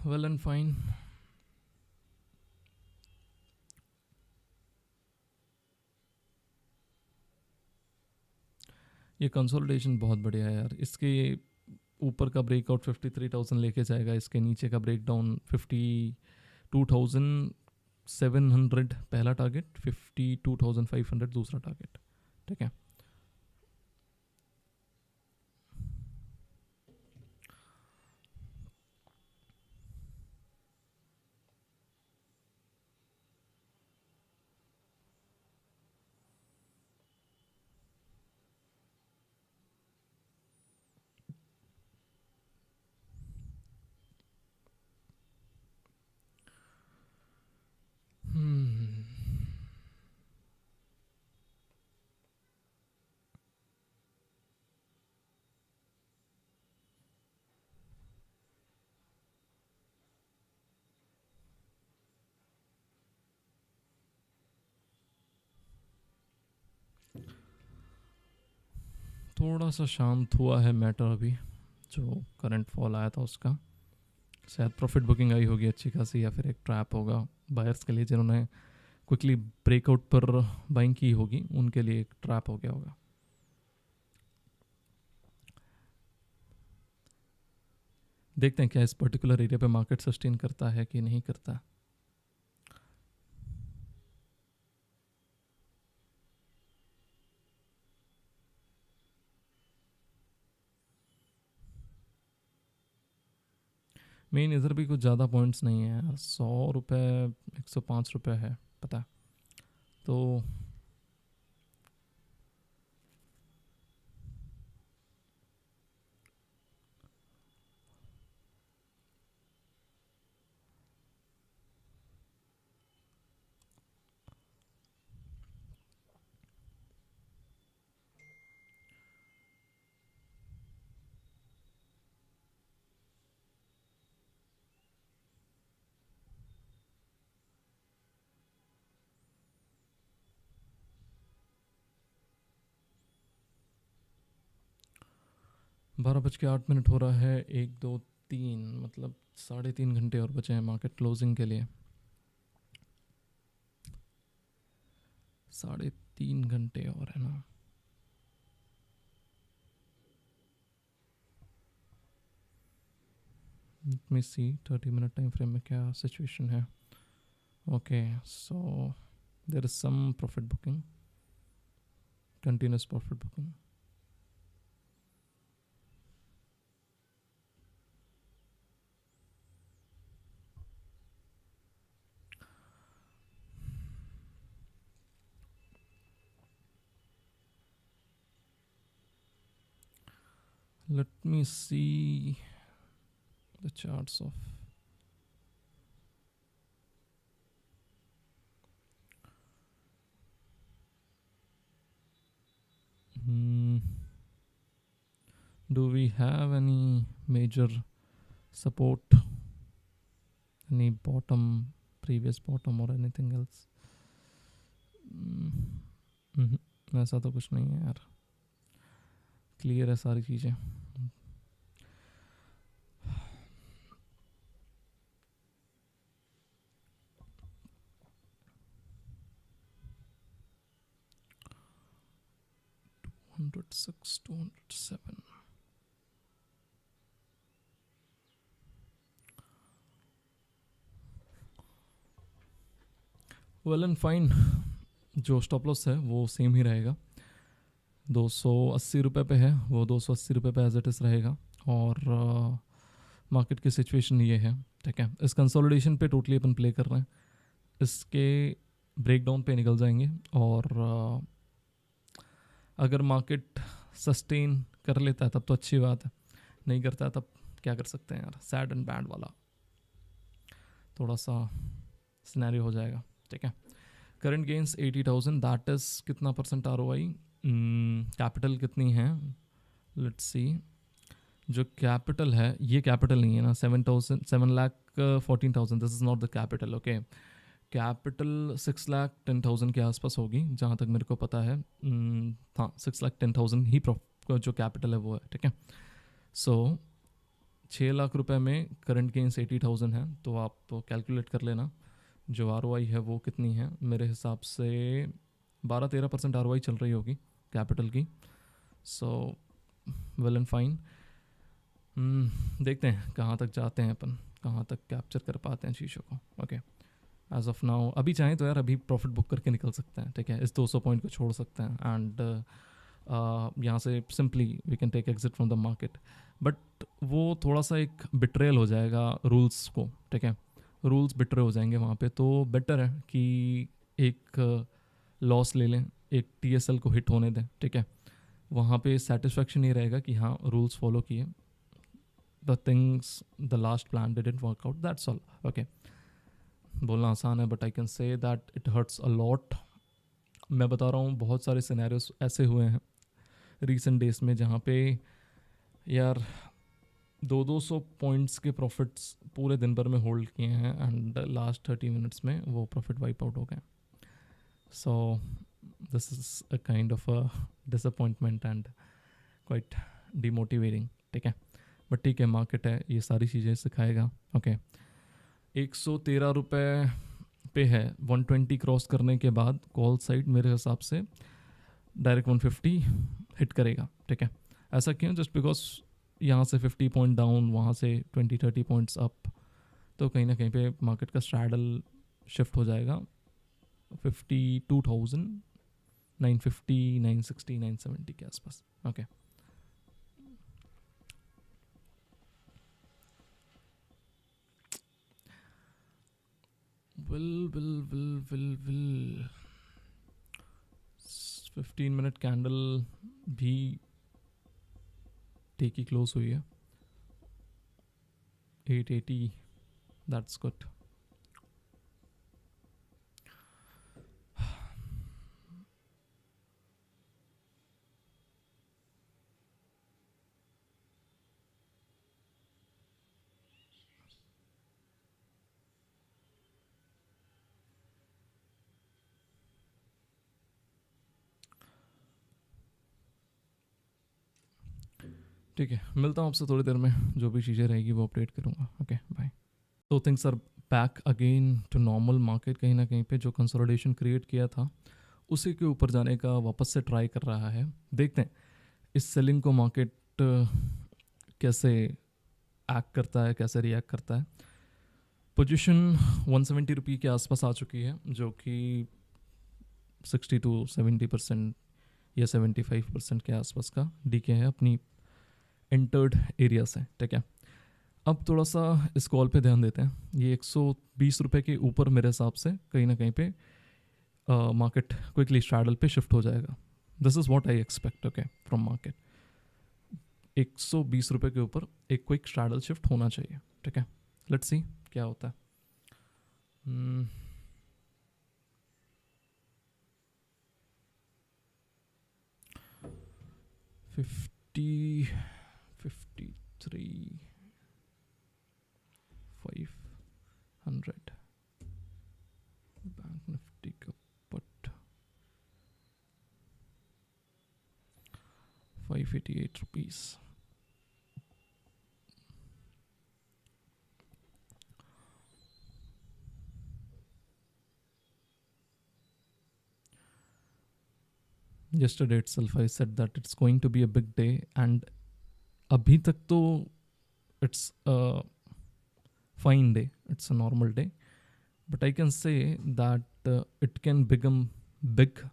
Well and fine. ये कंसोलिडेशन बहुत बढ़िया है यार. इसके ऊपर का ब्रेकआउट 53,000 लेके जाएगा. इसके नीचे का ब्रेकडाउन 52,700 पहला टारगेट, 52,500 दूसरा टारगेट. ठीक है. थोड़ा सा शांत हुआ है मैटर अभी. जो करंट फॉल आया था उसका शायद प्रॉफिट बुकिंग आई होगी अच्छी खासी, या फिर एक ट्रैप होगा बायर्स के लिए जिन्होंने क्विकली ब्रेकआउट पर बाइंग की होगी. उनके लिए एक ट्रैप हो गया होगा. देखते हैं क्या इस पर्टिकुलर एरिया पे मार्केट सस्टेन करता है कि नहीं करता. मेन इधर भी कुछ ज़्यादा पॉइंट्स नहीं है यार. 100 रुपये, 105 रुपये है पता. तो बारह बज के 8 मिनट हो रहा है. 1 2 3 मतलब 3.5 घंटे और बचे हैं मार्केट क्लोजिंग के लिए. 3.5 घंटे और है ना. Let me see 30 minute time frame में क्या सिचुएशन है. Okay so there is some profit booking, continuous profit booking. Let me see the charts of do we have any major support, any bottom, previous bottom or anything else? ऐसा तो कुछ नहीं है यार, क्लियर है सारी चीज़ें. $206, $207. Well and fine. जो स्टॉप लॉस है वो सेम ही रहेगा. 280 रुपये पे है, वो 280 रुपये पे एज इट इज़ रहेगा. और मार्केट की सिचुएशन ये है, ठीक है. इस कंसोलिडेशन पे टोटली अपन प्ले कर रहे हैं. इसके ब्रेकडाउन पे निकल जाएंगे. और अगर मार्केट सस्टेन कर लेता है तब तो अच्छी बात है, नहीं करता है तब क्या कर सकते हैं यार. सैड एंड बैड वाला थोड़ा सा सिनेरियो हो जाएगा, ठीक है. करंट गेन्स 80,000, दैट इज़ कितना परसेंट ROI. कैपिटल कितनी है, लेट्स सी. जो कैपिटल है, ये कैपिटल नहीं है ना. 7,14,000, this is not the capital. Okay, capital 6,10,000 के आसपास होगी जहाँ तक मेरे को पता है. हाँ, 6,10,000 ही जो कैपिटल है वो है, ठीक है. सो 6 लाख रुपए में करंट गेन्स 80,000 है, तो आप कैलकुलेट कर लेना जो ROI है वो कितनी है. मेरे हिसाब से 12-13% ROI चल रही होगी कैपिटल की. So well and fine. देखते हैं कहाँ तक जाते हैं अपन, कहाँ तक कैप्चर कर पाते हैं चीज़ों को. ओके, एज ऑफ नाउ अभी चाहें तो यार अभी प्रॉफिट बुक करके निकल सकते हैं, ठीक है. इस 200 पॉइंट को छोड़ सकते हैं एंड यहाँ से simply we can take exit from the market. But वो थोड़ा सा एक बिट्रेयल हो जाएगा रूल्स को, ठीक है. रूल्स बिट्रे हो जाएंगे वहाँ पे. तो बेटर है कि एक लॉस ले लें, एक TSL को हिट होने दें, ठीक है. वहाँ पे सेटिस्फेक्शन ये रहेगा कि हाँ रूल्स फॉलो किए, the things the last plan didn't work out, that's all. Okay, बोलना आसान है but I can say that it hurts a lot. मैं बता रहा हूँ बहुत सारे सिनेरियोस ऐसे हुए हैं रिसेंट डेज में जहाँ पे यार 200 पॉइंट्स के प्रॉफिट्स पूरे दिन भर में होल्ड किए हैं एंड लास्ट 30 मिनट्स में वो प्रॉफिट वाइप आउट हो गए. सो this is a kind of a disappointment and quite demotivating, ठीक है. बट ठीक है, मार्केट है, ये सारी चीज़ें सिखाएगा. ओके, 113 रुपये पे है. 120 क्रॉस करने के बाद कॉल साइड मेरे हिसाब से डायरेक्ट 150 हिट करेगा, ठीक है. ऐसा क्यों? जस्ट बिकॉज यहाँ से 50 पॉइंट डाउन, वहाँ से 20-30 पॉइंट्स अप, तो कहीं ना कहीं पे मार्केट का स्ट्रैडल शिफ्ट हो जाएगा 52,000, 950, 960, 970 के आसपास. ओके, विल 15 मिनट कैंडल भी ठीक ही क्लोज हुई है. 880, दैट्स गुड. ठीक है, मिलता हूँ आपसे थोड़ी देर में, जो भी चीज़ें रहेगी वो अपडेट करूँगा. Okay, bye. तो things are back again to normal. Market कहीं ना कहीं पे जो कंसोलिडेशन क्रिएट किया था उसी के ऊपर जाने का वापस से ट्राई कर रहा है. देखते हैं इस सेलिंग को मार्केट कैसे एक्ट करता है, कैसे रिएक्ट करता है. पोजीशन 170 रुपये के आसपास आ चुकी है, जो कि 60-70% या 75% के आसपास का डीके है अपनी एंटर्ड एरिया से, ठीक है. अब थोड़ा सा इस कॉल पे ध्यान देते हैं. ये 120 रुपये के ऊपर मेरे हिसाब से कहीं ना कहीं पे मार्केट क्विकली स्ट्रैडल पे शिफ्ट हो जाएगा. This is what I expect, okay, from market. 120 रुपये के ऊपर एक क्विक स्ट्रैडल शिफ्ट होना चाहिए. ठीक है, लेट्स सी क्या होता है. 50, 53, 500 बैंक निफ्टी का पट 588 rupees. Yesterday itself I said that it's going to be a big day, and अभी तक तो it's a fine day, it's a normal day, but I can say that it can become bigger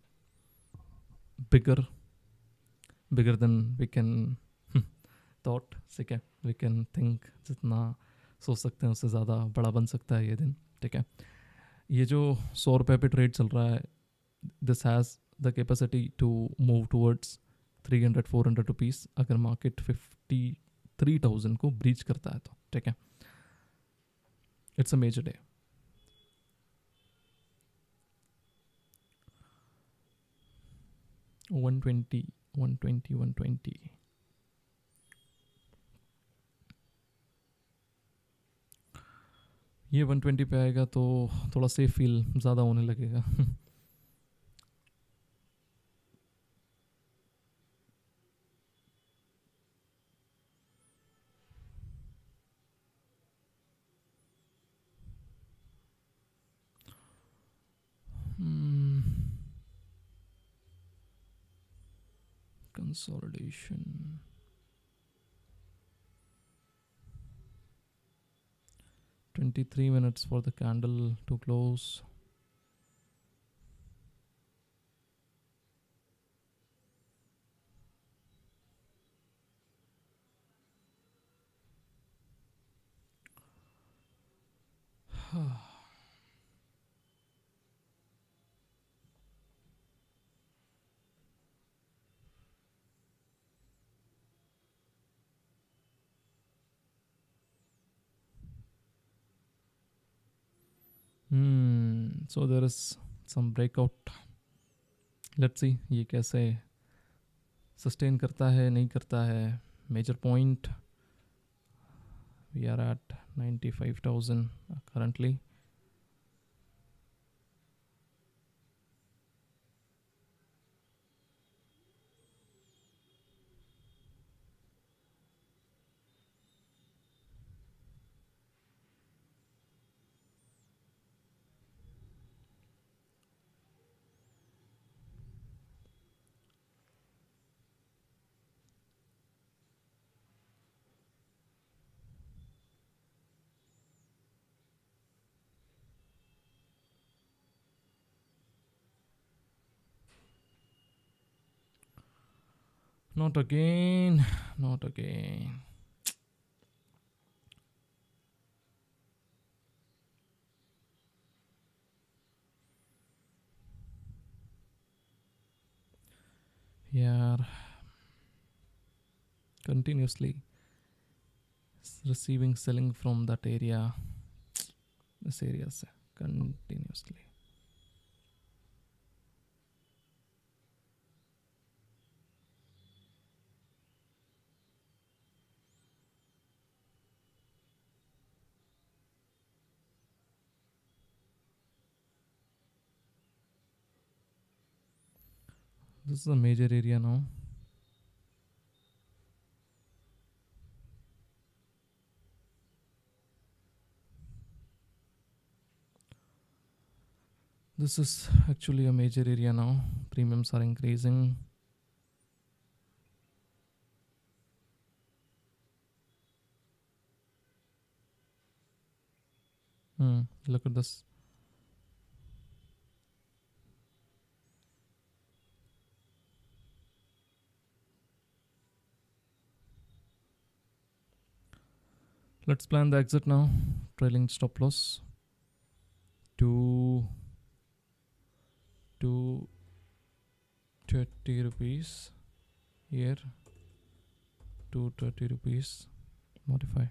than we can thought. ठीक है, we can think, जितना सोच सकते हैं उससे ज़्यादा बड़ा बन सकता है ये दिन. ठीक है, ये जो 100 रुपये पे ट्रेड चल रहा है, this has the capacity to move towards 300-400 rupees अगर मार्केट 53,000 को ब्रीच करता है तो. ठीक है, it's a major day. One twenty ये 120 पे आएगा तो थोड़ा सेफ फील ज़्यादा होने लगेगा. Consolidation. $23 minutes for the candle to close. So there is some breakout. Let's see ये कैसे sustain करता है नहीं करता है. Major point, we are at 95,000 currently. Not again, not again. यार continuously receiving selling from that area, this area से continuously. This is a major area now. This is actually a major area now. Premiums are increasing. Look at this. Let's plan the exit now. Trailing stop loss to 30 rupees here, 230 rupees modify,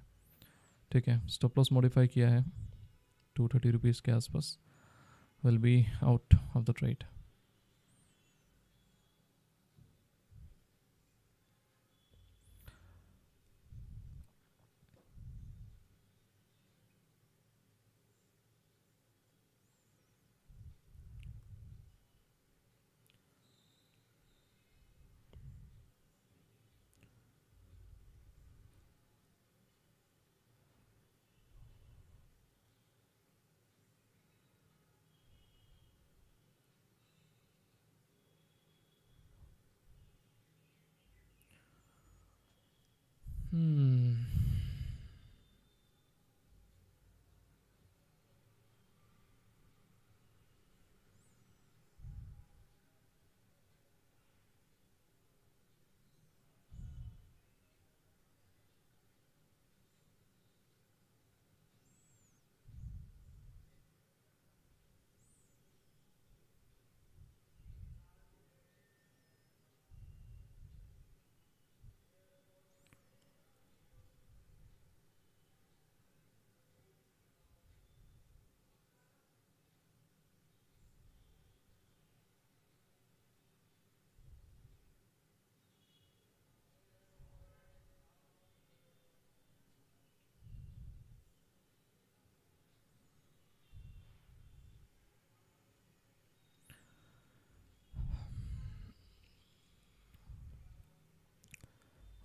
ठीक है। स्टॉप लॉस मॉडिफाई किया है 230 रुपीज़ के आसपास, will be out of the trade.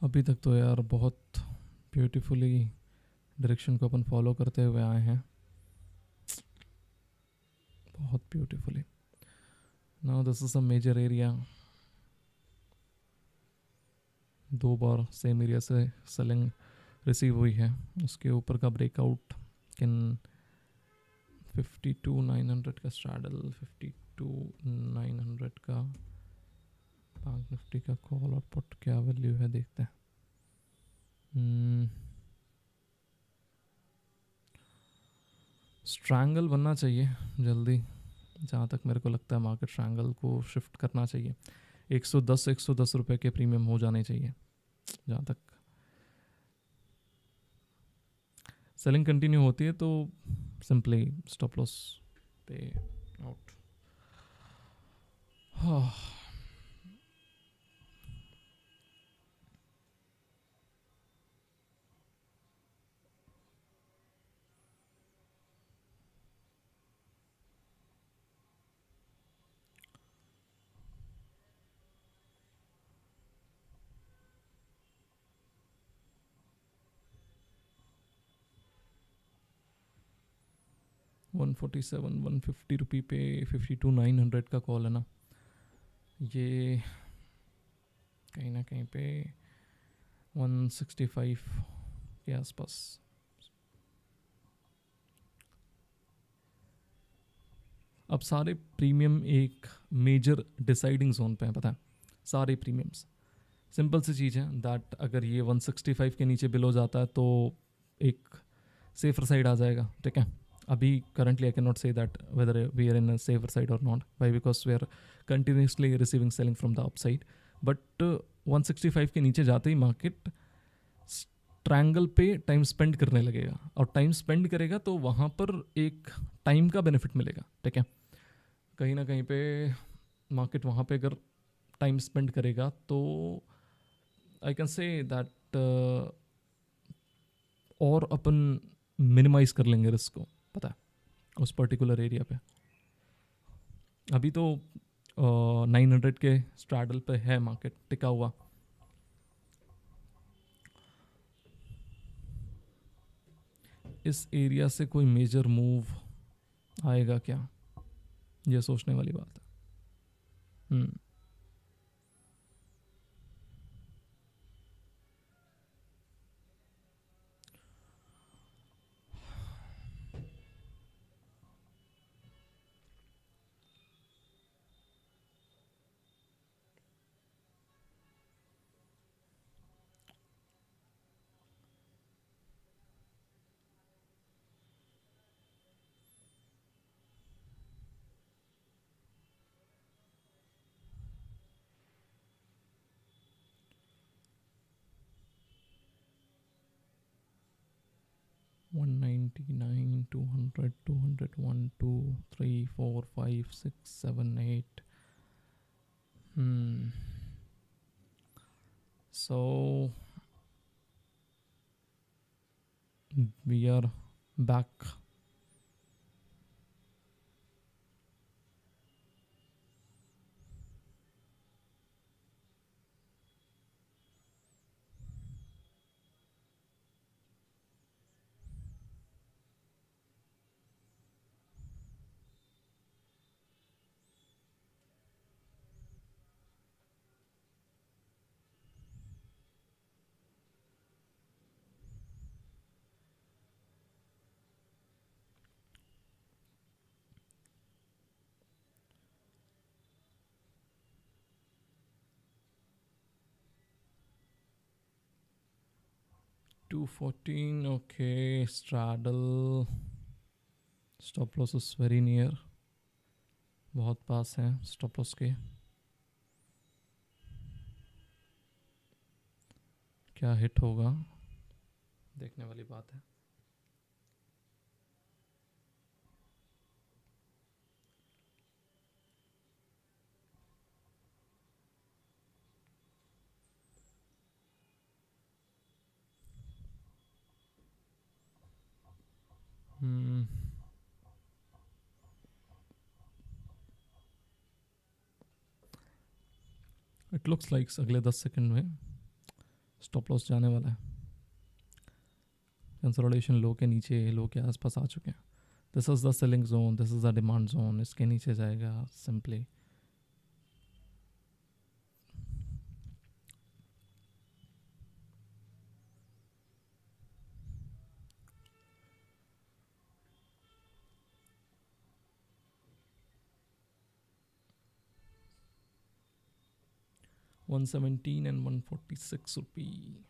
अभी तक तो यार बहुत ब्यूटीफुली डायरेक्शन को अपन फॉलो करते हुए आए हैं, बहुत beautifully. Now this is a major area, 2 बार सेम एरिया से सेलिंग रिसीव हुई है, उसके ऊपर का ब्रेकआउट कैन 52,900 का स्ट्रैडल, 52,900 का बैंक निफ्टी का कॉल और पुट क्या वैल्यू है देखते हैं। स्ट्रैंगल बनना चाहिए जल्दी, जहाँ तक मेरे को लगता है मार्केट स्ट्रैंगल को शिफ्ट करना चाहिए। 110 रुपए के प्रीमियम हो जाने चाहिए। जहाँ तक सेलिंग कंटिन्यू होती है तो सिंपली स्टॉप लॉस पे आउट। 147 150 रुपी पे 52,900 का कॉल है ना, ये कहीं ना कहीं पे 165 के आसपास। अब सारे प्रीमियम एक मेजर डिसाइडिंग जोन पे हैं, पता है, सारे प्रीमियम्स। सिंपल सी चीज़ है दैट अगर ये 165 के नीचे बिलो जाता है तो एक सेफर साइड आ जाएगा, ठीक है। अभी currently I can not say that whether we are in a safer side और not, why because we are continuously receiving selling from the upside. But 165 के नीचे जाते ही मार्केट ट्रायंगल पे टाइम स्पेंड करने लगेगा, और टाइम स्पेंड करेगा तो वहाँ पर एक टाइम का बेनिफिट मिलेगा, ठीक है। कहीं ना कहीं पे मार्केट वहाँ पे अगर टाइम स्पेंड करेगा तो आई कैन से दैट और अपन मिनिमाइज कर लेंगे रिस्क को, पता है, उस पर्टिकुलर एरिया पे। अभी तो 900 के स्ट्रैडल पे है मार्केट टिका हुआ। इस एरिया से कोई मेजर मूव आएगा क्या, ये सोचने वाली बात है। 199, 200, 201, 2, 3, 4, 5, 6, 7, 8. So we are back. $214. Okay, straddle. Stop loss is very near. बहुत पास है स्टॉप लॉस के. क्या हिट होगा देखने वाली बात है. इट लुक्स लाइक अगले 10 सेकंड में स्टॉप लॉस जाने वाला है. कंसोलिडेशन लो के नीचे, लो के आसपास आ चुके हैं. This is the selling zone, this is the demand zone. इसके नीचे जाएगा simply. $117 and ₹146.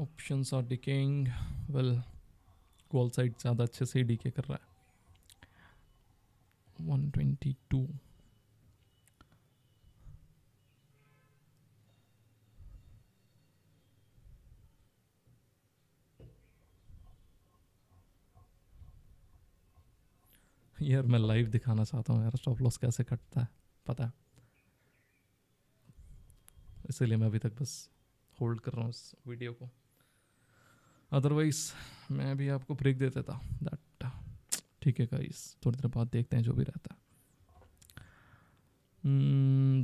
Options are decaying. Well call side ज़्यादा अच्छे से ही डीके कर रहा है. 122. यार मैं लाइव दिखाना चाहता हूँ यार स्टॉप लॉस कैसे कटता है, पता है. इसीलिए मैं अभी तक बस होल्ड कर रहा हूँ इस वीडियो को. अदरवाइज मैं भी आपको ब्रेक दे देता. दैट ठीक है गाइस, थोड़ी देर बाद देखते हैं जो भी रहता है.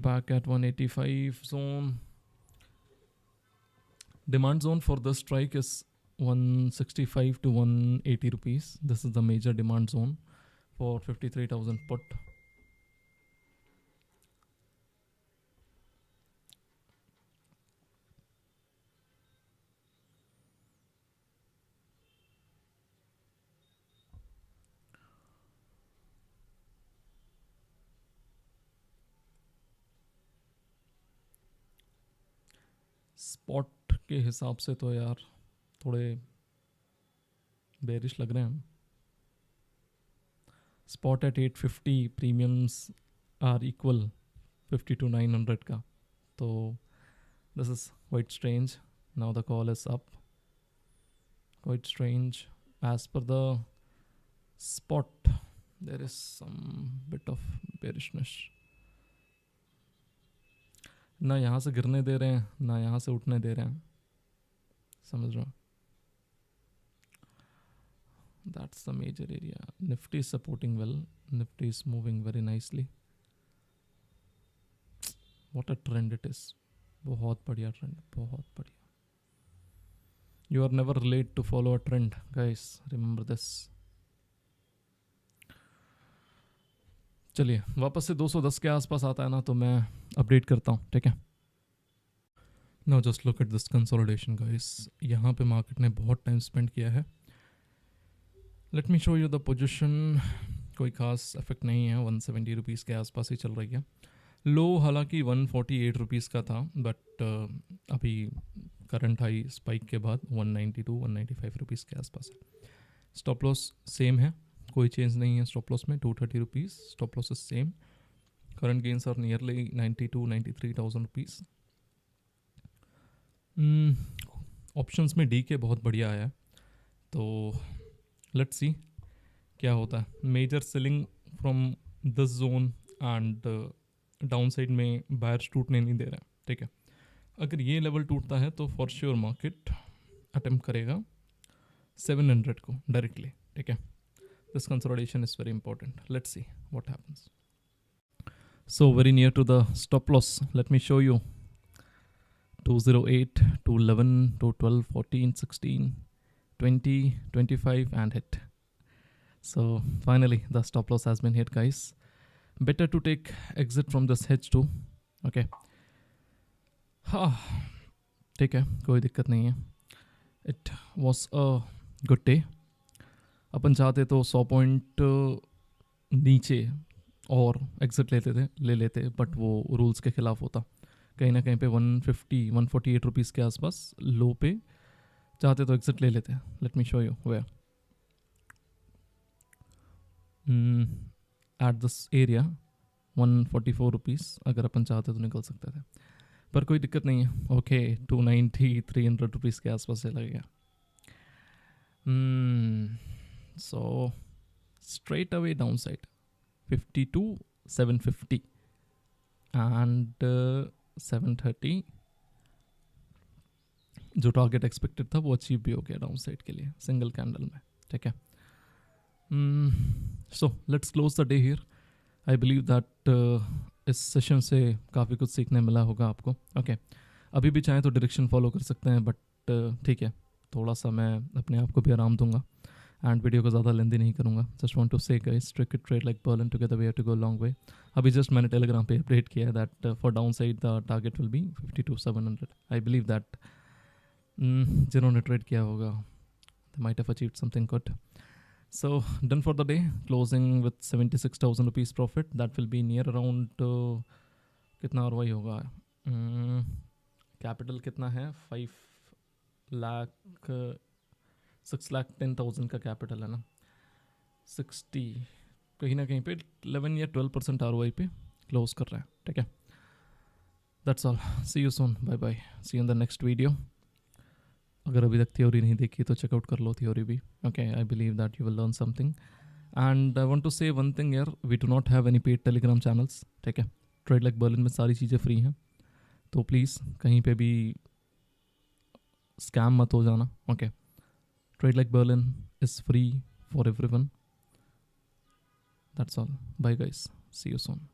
Back at 185 zone. Demand zone for the strike is 165 to 180 rupees. This is the major demand zone for 53,000 put. Spot के हिसाब से तो यार थोड़े बेरिश लग रहे हैं. Spot at 850, premiums are equal 50 to 900 का. तो this is quite strange. Now the call is up. Quite strange. As per the spot there is some bit of bearishness. ना यहाँ से गिरने दे रहे हैं, ना यहाँ से उठने दे रहे हैं. समझ रहे हो? That's the major area. Nifty is supporting well. Nifty is moving very nicely. What a trend it is. बहुत बढ़िया trend, बहुत बढ़िया. You are never late to follow a trend, guys. Remember this. चलिए वापस से 210 के आसपास आता है ना तो मैं अपडेट करता हूँ, ठीक है. Now just look at this consolidation guys. यहाँ पे मार्केट ने बहुत टाइम स्पेंड किया है. Late me show you the position. कोई खास इफेक्ट नहीं है, 170 रुपीज़ के आसपास ही चल रही है। लो हालांकि 148 रुपीज़ का था, बट अभी करंट हाई स्पाइक के बाद 192 195 रुपीज़ के आसपास है। स्टॉप लॉस सेम है, कोई चेंज नहीं है स्टॉप लॉस में, 230 rupees stop loss is same. Current gains are nearly 92-93,000 rupees. Options में डी के बहुत बढ़िया आया है, तो लेट्स सी क्या होता है। Major selling from this zone and down side में बायर्स टूटने नहीं दे रहे हैं, ठीक है। अगर ये लेवल टूटता है तो फॉर श्योर मार्केट अटेम्प्ट करेगा 700 को डायरेक्टली, ठीक है। This consolidation is very important, let's see what happens. So very near to the stop loss, let me show you 208, 211, 212, 14, 16, 20, 25 and hit. So finally the stop loss has been hit, guys. Better to take exit from this H2. Okay. हाँ ठीक है, कोई दिक्कत नहीं है। It was a good day. अपन चाहते तो 100 पॉइंट नीचे और एग्जिट ले लेते, बट वो रूल्स के खिलाफ होता। कहीं ना कहीं पे 150 148 रुपीज़ के आसपास लो पे चाहते तो एग्जिट ले लेते। Let me show you where at this area 144 rupees अगर अपन चाहते तो निकल सकते थे, पर कोई दिक्कत नहीं है। ओके 290 300 रुपीज़ के आसपास से लगेगा। So straight away down side 52 750 and 730 जो टारगेट एक्सपेक्टेड था वो अचीव भी हो गया डाउन साइड के लिए सिंगल कैंडल में, ठीक है। So let's close the day here. I believe that इस सेशन से काफ़ी कुछ सीखने मिला होगा आपको। ओके अभी भी चाहें तो डायरेक्शन फॉलो कर सकते हैं, बट ठीक है, थोड़ा सा मैं अपने आप को भी आराम दूंगा एंड वीडियो को ज़्यादा लेंदी नहीं करूँगा। Just want to say guys, trade like Berlin together we have to go long way. अभी जस्ट मैंने टेलीग्राम पे अपडेट किया है that for down side the target will be 52,700। I believe that जिन्होंने ट्रेड किया होगा they might have achieved something good. So done for the day, closing with 76,000 rupees profit. That will be near around कितना ROI होगा, कैपिटल कितना है 6,10,000 का कैपिटल है ना, 60 कहीं ना कहीं पे 11 या 12% ROI पे क्लोज कर रहा है, ठीक है। That's all. See you soon. Bye bye. See you in the next video. अगर अभी तक थ्योरी नहीं देखी तो चेकआउट कर लो थ्योरी भी। Okay I believe that you will learn something and I want to say one thing यार, we do not have any paid Telegram channels, ठीक है। ट्रेड लाइक बर्लिन में सारी चीज़ें फ्री हैं, तो प्लीज़ कहीं पे भी स्कैम मत हो जाना। Okay trade like Berlin is free for everyone. That's all, bye guys, see you soon.